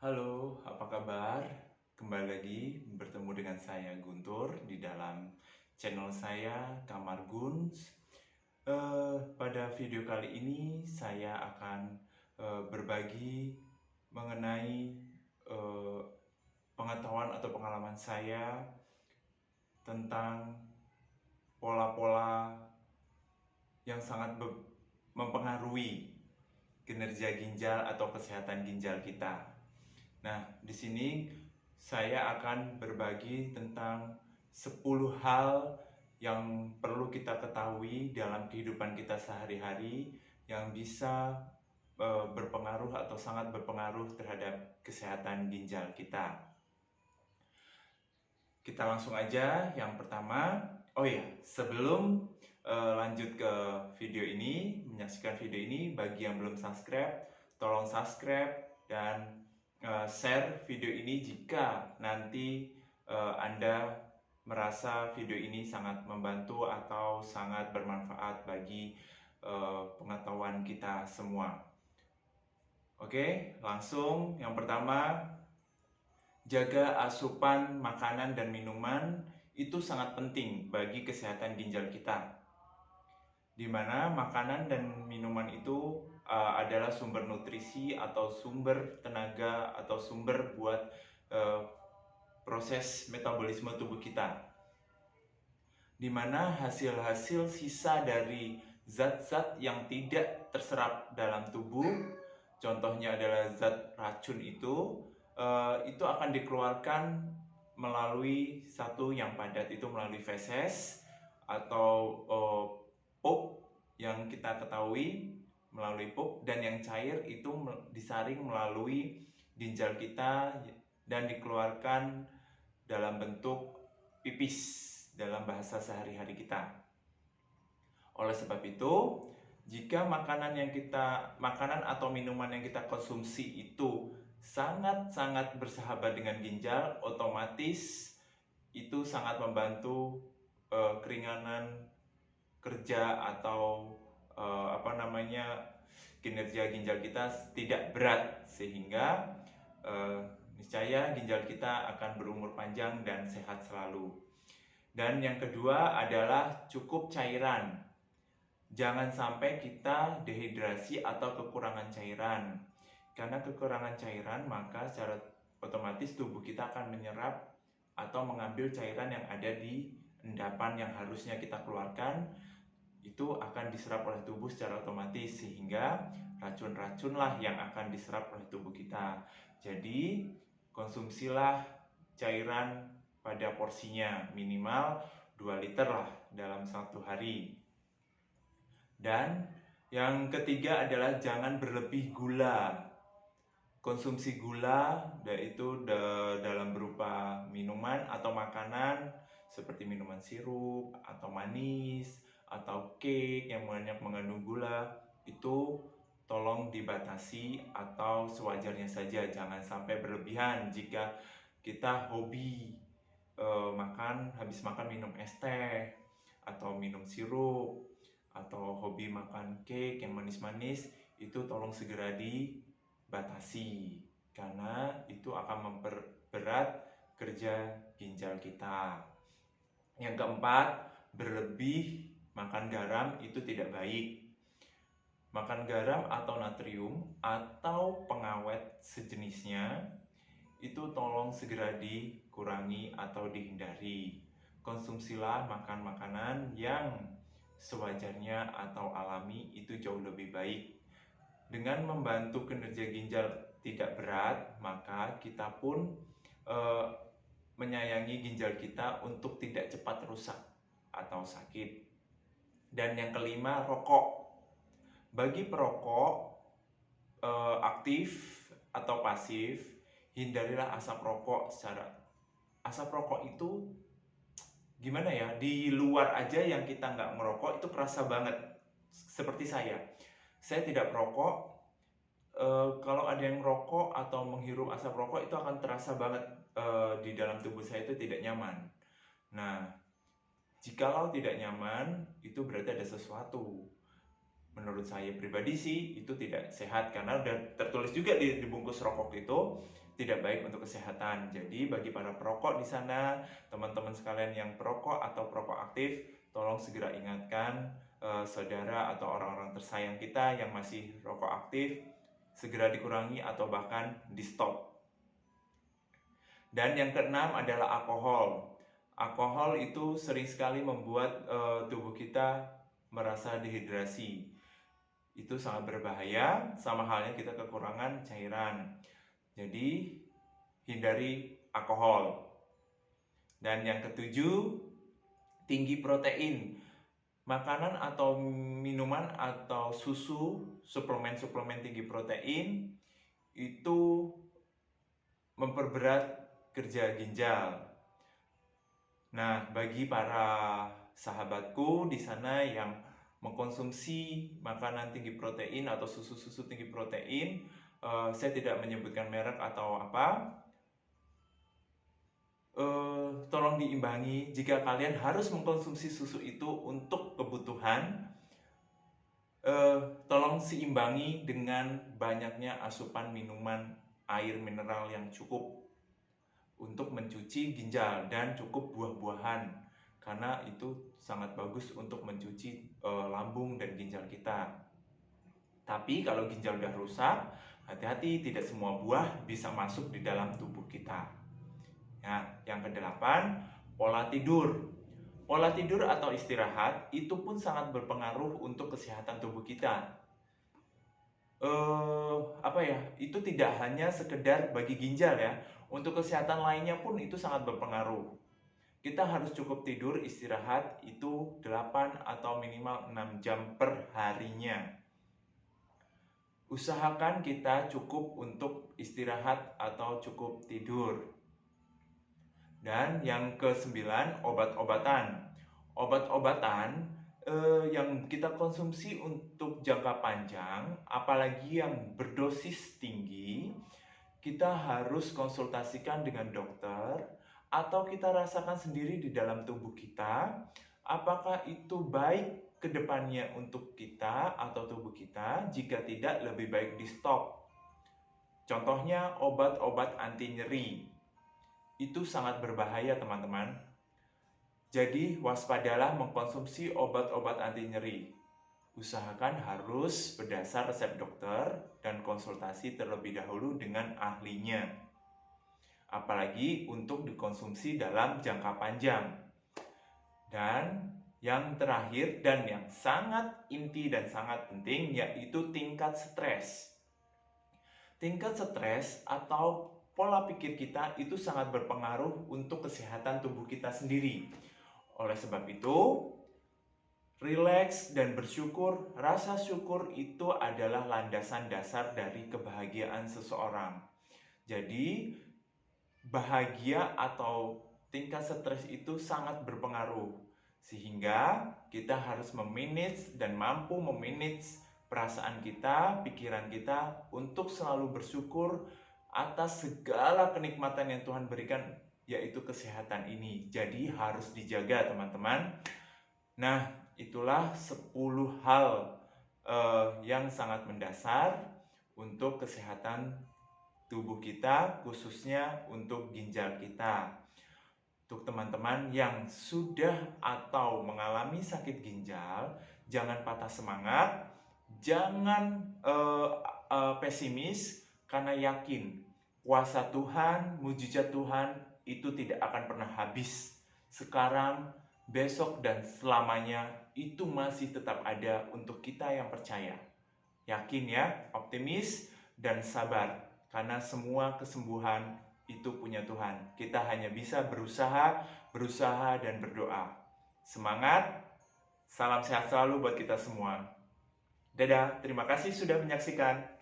Halo, apa kabar? Kembali lagi bertemu dengan saya Guntur di dalam channel saya Kamar Guns. Pada video kali ini saya akan berbagi mengenai eh, pengetahuan atau pengalaman saya tentang pola-pola yang sangat mempengaruhi kinerja ginjal atau kesehatan ginjal kita. Nah, di sini saya akan berbagi tentang 10 hal yang perlu kita ketahui dalam kehidupan kita sehari-hari yang bisa berpengaruh atau sangat berpengaruh terhadap kesehatan ginjal kita. Kita langsung aja yang pertama. Oh ya, sebelum lanjut ke video ini, menyaksikan video ini, bagi yang belum subscribe, tolong subscribe dan share video ini jika nanti Anda merasa video ini sangat membantu atau sangat bermanfaat bagi pengetahuan kita semua. Oke, langsung yang pertama, jaga asupan makanan dan minuman itu sangat penting bagi kesehatan ginjal kita. Di mana makanan dan minuman itu adalah sumber nutrisi atau sumber tenaga atau sumber buat proses metabolisme tubuh kita. Di mana hasil-hasil sisa dari zat-zat yang tidak terserap dalam tubuh, contohnya adalah zat racun itu akan dikeluarkan melalui satu yang padat, itu melalui feses atau pup yang kita ketahui melalui pup, dan yang cair itu disaring melalui ginjal kita dan dikeluarkan dalam bentuk pipis dalam bahasa sehari-hari kita. Oleh sebab itu, jika makanan atau minuman yang kita konsumsi itu sangat-sangat bersahabat dengan ginjal, otomatis itu sangat membantu keringanan kerja atau kinerja ginjal kita tidak berat, sehingga niscaya ginjal kita akan berumur panjang dan sehat selalu. Dan yang kedua adalah cukup cairan. Jangan sampai kita dehidrasi atau kekurangan cairan. Karena kekurangan cairan, maka secara otomatis tubuh kita akan menyerap atau mengambil cairan yang ada di endapan yang harusnya kita keluarkan, itu akan diserap oleh tubuh secara otomatis, sehingga racun-racunlah yang akan diserap oleh tubuh kita. Jadi konsumsilah cairan pada porsinya minimal 2 liter lah dalam satu hari. Dan yang ketiga adalah jangan berlebih gula. Konsumsi gula, yaitu dalam berupa minuman atau makanan seperti minuman sirup atau manis atau cake yang banyak mengandung gula, itu tolong dibatasi atau sewajarnya saja, jangan sampai berlebihan. Jika kita hobi habis makan minum es teh atau minum sirup, atau hobi makan cake yang manis-manis, itu tolong segera dibatasi, karena itu akan memperberat kerja ginjal kita. Yang keempat, berlebih makan garam itu tidak baik. Makan garam atau natrium atau pengawet sejenisnya itu tolong segera dikurangi atau dihindari. Konsumsilah makanan yang sewajarnya atau alami, itu jauh lebih baik. Dengan membantu kinerja ginjal tidak berat, maka kita pun menyayangi ginjal kita untuk tidak cepat rusak atau sakit. Dan yang kelima, rokok. Bagi perokok aktif atau pasif, hindarilah asap rokok. Asap rokok itu gimana ya, di luar aja yang kita nggak merokok itu kerasa banget. Seperti saya tidak perokok, kalau ada yang merokok atau menghirup asap rokok itu akan terasa banget di dalam tubuh saya, itu tidak nyaman. Nah, jikalau tidak nyaman, itu berarti ada sesuatu. menurut saya pribadi sih itu tidak sehat, karena udah tertulis juga di bungkus rokok itu tidak baik untuk kesehatan. Jadi bagi para perokok di sana, teman-teman sekalian yang perokok atau perokok aktif, tolong segera ingatkan saudara atau orang-orang tersayang kita yang masih rokok aktif, segera dikurangi atau bahkan di stop. Dan yang keenam adalah alkohol. Alkohol itu sering sekali membuat tubuh kita merasa dehidrasi. Itu sangat berbahaya, sama halnya kita kekurangan cairan. Jadi hindari alkohol. Dan yang ketujuh, tinggi protein. Makanan atau minuman atau susu, suplemen tinggi protein itu memperberat kerja ginjal. Nah, bagi para sahabatku di sana yang mengkonsumsi makanan tinggi protein atau susu-susu tinggi protein, saya tidak menyebutkan merek atau apa, tolong diimbangi. Jika kalian harus mengkonsumsi susu itu untuk kebutuhan, tolong seimbangi dengan banyaknya asupan minuman air mineral yang cukup untuk mencuci ginjal, dan cukup buah-buahan, karena itu sangat bagus untuk mencuci lambung dan ginjal kita. Tapi kalau ginjal udah rusak, hati-hati, tidak semua buah bisa masuk di dalam tubuh kita. Nah, yang kedelapan, pola tidur. Pola tidur atau istirahat itu pun sangat berpengaruh untuk kesehatan tubuh kita. Itu tidak hanya sekedar bagi ginjal ya, untuk kesehatan lainnya pun itu sangat berpengaruh. Kita harus cukup tidur istirahat itu 8 atau minimal 6 jam per harinya. Usahakan kita cukup untuk istirahat atau cukup tidur. Dan yang ke-9, obat-obatan. Obat-obatan yang kita konsumsi untuk jangka panjang, apalagi yang berdosis tinggi, kita harus konsultasikan dengan dokter, atau kita rasakan sendiri di dalam tubuh kita, apakah itu baik ke depannya untuk kita atau tubuh kita. Jika tidak, lebih baik di stop. Contohnya obat-obat anti nyeri. Itu sangat berbahaya, teman-teman. Jadi waspadalah mengkonsumsi obat-obat anti nyeri. Usahakan harus berdasar resep dokter dan konsultasi terlebih dahulu dengan ahlinya. Apalagi untuk dikonsumsi dalam jangka panjang. Dan yang terakhir dan yang sangat inti dan sangat penting, yaitu tingkat stres. Tingkat stres atau pola pikir kita itu sangat berpengaruh untuk kesehatan tubuh kita sendiri. Oleh sebab itu, rileks dan bersyukur, rasa syukur itu adalah landasan dasar dari kebahagiaan seseorang. Jadi, bahagia atau tingkat stres itu sangat berpengaruh, sehingga kita harus memanage dan mampu memanage perasaan kita, pikiran kita untuk selalu bersyukur atas segala kenikmatan yang Tuhan berikan, yaitu kesehatan ini. Jadi harus dijaga, teman-teman. Nah, itulah 10 hal yang sangat mendasar untuk kesehatan tubuh kita, khususnya untuk ginjal kita. Untuk teman-teman yang sudah atau mengalami sakit ginjal, jangan patah semangat, jangan pesimis, karena yakin kuasa Tuhan, mujizat Tuhan itu tidak akan pernah habis. Sekarang, besok, dan selamanya itu masih tetap ada untuk kita yang percaya. Yakin ya, optimis dan sabar. Karena semua kesembuhan itu punya Tuhan. Kita hanya bisa berusaha dan berdoa. Semangat, salam sehat selalu buat kita semua. Dadah, terima kasih sudah menyaksikan.